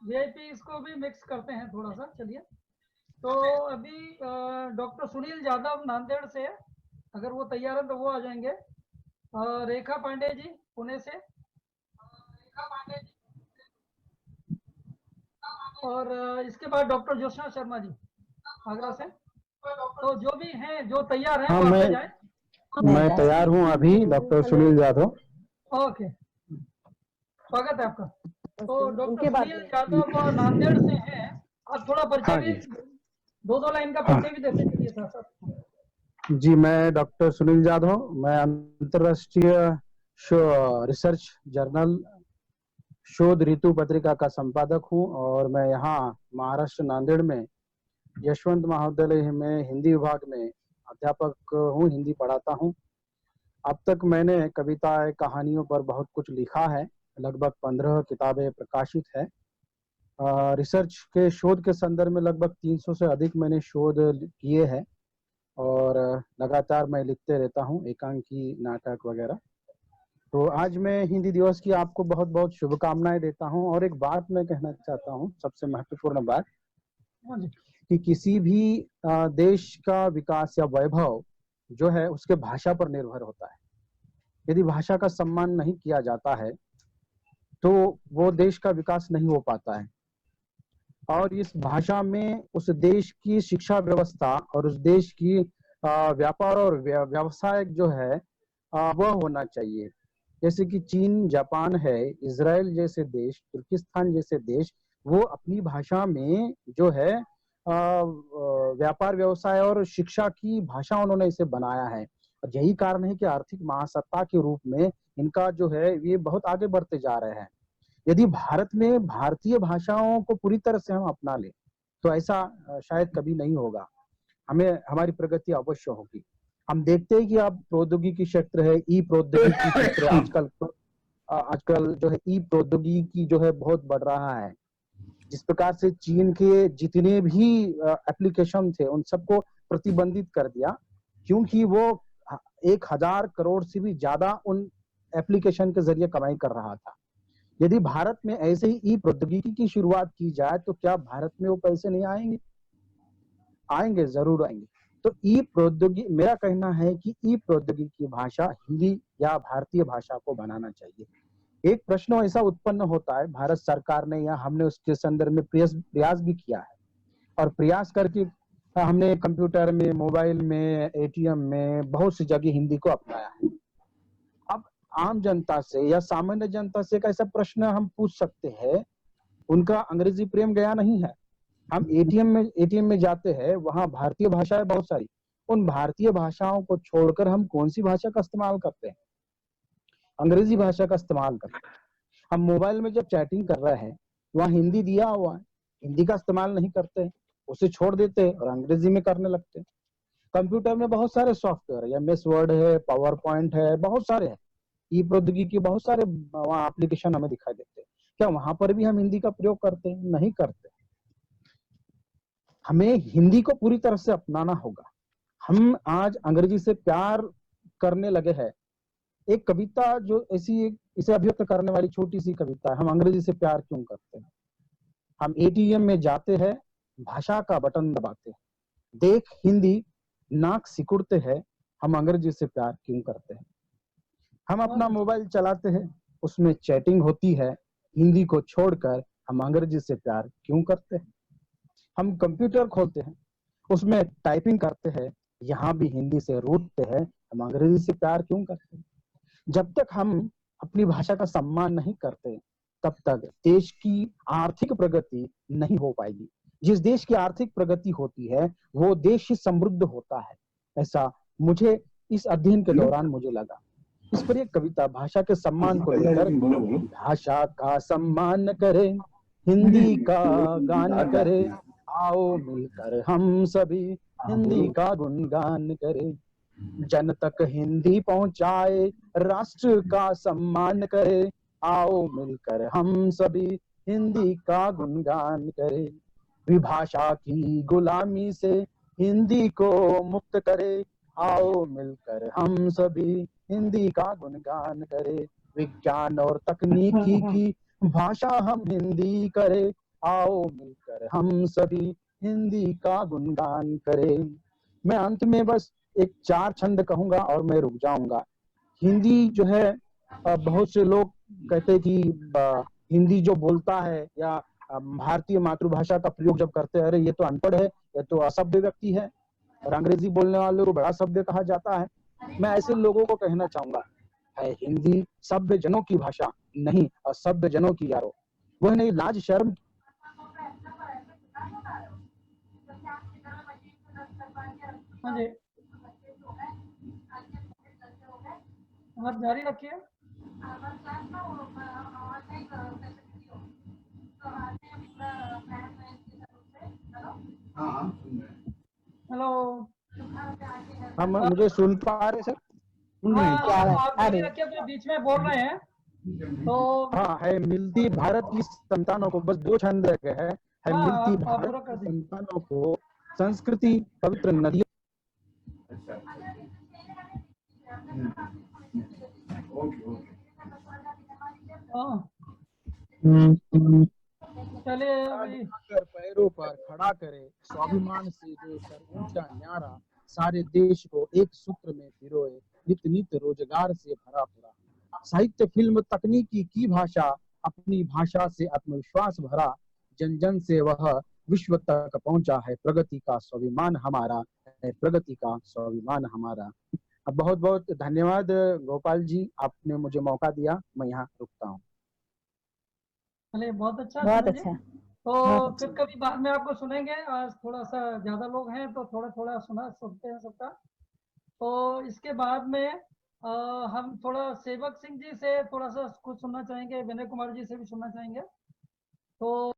VIP इसको भी mix करते हैं थोड़ा सा। चलिए, तो अभी डॉक्टर सुनील यादव नांदेड़ से है, अगर वो तैयार है तो वो आ जाएंगे। रेखा पांडे जी पुणे से, और इसके बाद डॉक्टर ज्योत्सना शर्मा जी आगरा से। तो जो भी हैं, जो तैयार हैं हाँ, वो आते मैं जाएं। मैं तैयार हूँ अभी, डॉक्टर सुनील यादव। ओके, स्वागत है आपका। तो डॉक्टर उनके बाद सुनील यादव नांदेड़ से हैं। आप थोड़ा परिचय हाँ भी, जी। दो लाइन का हाँ परिचय भी देते चलिए साथ साथ। जी, मैं डॉक्टर सुनील यादव, मैं अंतर्राष्ट्रीय रिसर्च जर्नल शोध ऋतु पत्रिका का संपादक हूँ, और मैं यहाँ महाराष्ट्र नांदेड़ में यशवंत महाविद्यालय में हिंदी विभाग में अध्यापक हूँ, हिंदी पढ़ाता हूँ। अब तक मैंने कविताएं कहानियों पर बहुत कुछ लिखा है, लगभग 15 किताबें प्रकाशित है। रिसर्च के शोध के संदर्भ में लगभग 300 से अधिक मैंने शोध किए हैं, और लगातार मैं लिखते रहता हूँ एकांकी नाटक वगैरह। तो आज मैं हिंदी दिवस की आपको बहुत बहुत शुभकामनाएं देता हूँ। और एक बात मैं कहना चाहता हूँ, सबसे महत्वपूर्ण बात, हाँ जी। कि किसी भी देश का विकास या वैभव जो है उसके भाषा पर निर्भर होता है। यदि भाषा का सम्मान नहीं किया जाता है तो वो देश का विकास नहीं हो पाता है। और इस भाषा में उस देश की शिक्षा व्यवस्था और उस देश की व्यापार और व्यवसाय जो है वह होना चाहिए। जैसे कि चीन, जापान है, इजराइल जैसे देश, तुर्किस्तान जैसे देश, वो अपनी भाषा में जो है व्यापार व्यवसाय और शिक्षा की भाषा उन्होंने इसे बनाया है। और यही कारण है कि आर्थिक महासत्ता के रूप में इनका जो है ये बहुत आगे बढ़ते जा रहे हैं। यदि भारत में भारतीय भाषाओं को पूरी तरह से हम अपना लें तो ऐसा शायद कभी नहीं होगा। हमें हमारी प्रगति अवश्य होगी। हम देखते हैं कि अब प्रौद्योगिकी क्षेत्र है, ई प्रौद्योगिकी क्षेत्र आजकल जो है ई प्रौद्योगिकी जो है बहुत बढ़ रहा है। जिस प्रकार से चीन के जितने भी एप्लीकेशन थे उन सबको प्रतिबंधित कर दिया, क्योंकि वो 1000 करोड़ से भी ज्यादा उन एप्लीकेशन के जरिए कमाई कर रहा था। यदि भारत में ऐसे ही ई प्रौद्योगिकी की शुरुआत की जाए तो क्या भारत में वो पैसे नहीं आएंगे? आएंगे, जरूर आएंगे। तो ई प्रौद्योगिकी, मेरा कहना है कि ई प्रौद्योगिकी भाषा हिंदी या भारतीय भाषा को बनाना चाहिए। एक प्रश्न ऐसा उत्पन्न होता है, भारत सरकार ने या हमने उसके संदर्भ में प्रयास भी किया है, और प्रयास करके हमने कंप्यूटर में, मोबाइल में, एटीएम में बहुत सी जगह हिंदी को अपनाया है। अब आम जनता से या सामान्य जनता से एक ऐसा प्रश्न हम पूछ सकते हैं, उनका अंग्रेजी प्रेम गया नहीं है। हम एटीएम में जाते हैं, वहां भारतीय भाषाएं बहुत सारी, उन भारतीय भाषाओं को छोड़कर हम कौन सी भाषा का इस्तेमाल करते हैं? अंग्रेजी भाषा का इस्तेमाल करते हैं। हम मोबाइल में जब चैटिंग कर रहे हैं वहां हिंदी दिया हुआ है, हिंदी का इस्तेमाल नहीं करते हैं, उसे छोड़ देते हैं और अंग्रेजी में करने लगते हैं। कंप्यूटर में बहुत सारे सॉफ्टवेयर है, एमएस वर्ड है, पावर पॉइंट है, बहुत सारे हैं। ई प्रौद्योगिकी के बहुत सारे वहाँ एप्लीकेशन हमें दिखाई देते हैं। क्या वहां पर भी हम हिंदी का प्रयोग करते हैं? नहीं करते। हमें हिंदी को पूरी तरह से अपनाना होगा। हम आज अंग्रेजी से प्यार करने लगे हैं। एक कविता जो ऐसी इसे अभिव्यक्त करने वाली छोटी सी कविता है, हम अंग्रेजी से प्यार क्यों करते हैं? हम एटीएम में जाते हैं, भाषा का बटन दबाते हैं, देख हिंदी, नाक सिकुड़ते हैं, हम अंग्रेजी से प्यार क्यों करते हैं? हम अपना मोबाइल चलाते हैं, उसमें चैटिंग होती है, हिंदी को छोड़कर हम अंग्रेजी से प्यार क्यों करते हैं? हम कंप्यूटर खोलते हैं, उसमें टाइपिंग करते हैं, यहाँ भी हिंदी से रूठते हैं, हम अंग्रेजी से प्यार क्यों करते हैं? जब तक हम अपनी भाषा का सम्मान नहीं करते तब तक देश की आर्थिक प्रगति नहीं हो पाएगी। जिस देश की आर्थिक प्रगति होती है वो देश ही समृद्ध होता है, ऐसा मुझे इस अध्ययन के दौरान मुझे लगा। इस पर एक कविता भाषा के सम्मान को लेकर, भाषा का सम्मान करें, हिंदी का गान करें, आओ मिलकर हम सभी हिंदी का गुणगान करें। जन तक हिंदी पहुंचाए, राष्ट्र का सम्मान करे, आओ मिलकर हम सभी हिंदी का गुणगान करें। विभाषा की गुलामी से हिंदी को मुक्त करे, आओ मिलकर हम सभी हिंदी का गुणगान करें। विज्ञान और तकनीकी की भाषा हम हिंदी करे, आओ मिलकर हम सभी हिंदी का गुणगान करें। मैं अंत में बस एक 4 छंद कहूंगा और मैं रुक जाऊंगा। हिंदी जो है बहुत से लोग कहते हैं कि हिंदी जो बोलता है या भारतीय मातृभाषा का प्रयोग जब करते हैं, अरे ये तो अनपढ़ है, ये तो असभ्य व्यक्ति है, और अंग्रेजी बोलने वालों को बड़ा सभ्य कहा जाता है। मैं ऐसे लोगों को कहना चाहूंगा, है हिंदी सभ्य जनों की भाषा, नहीं असभ्य जनों की यारो। वह नहीं लाज शर्म। हाँ जी, आप जारी रखिए। हेलो। हम मुझे सुन पा रहे सर? सुन रहे हैं हाँ, क्या? आप जारी रखिए, तो बीच में बोल रहे हैं तो। हाँ, है मिलती भारत की संतानों को, बस 2 छंद रह गए हैं। है हाँ, मिलती आप भारत पूरा की कर दीजिए। संतानों को संस्कृति पवित्र नदियों। हाँ, चलिए आज अभी। आकर पैरों पर खड़ा करे, स्वाभिमान से जो सर ऊंचा न्यारा, सारे देश को एक सूत्र में पिरोए, नित नित रोजगार से भरा पूरा। साहित्य, फिल्म, तकनीकी की भाषा, अपनी भाषा से आत्मविश्वास भरा, जन जन से वह विश्व तक पहुंचा है, प्रगति का स्वाभिमान हमारा है, प्रगति का स्वाभिमान हमारा। बहुत बहुत धन्यवाद गोपाल जी, आपने मुझे मौका दिया। मैं यहाँ रुकता हूँ। चलिए, बहुत अच्छा बहुत सुनील जी। अच्छा। तो बहुत अच्छा। फिर कभी बाद में आपको सुनेंगे, आज थोड़ा सा ज्यादा लोग हैं तो थोड़ा थोड़ा सुना सकते हैं सबका। तो इसके बाद में हम थोड़ा सेवक सिंह जी से थोड़ा सा कुछ सुनना चाहेंगे, विनय कुमार जी से भी सुनना चाहेंगे। तो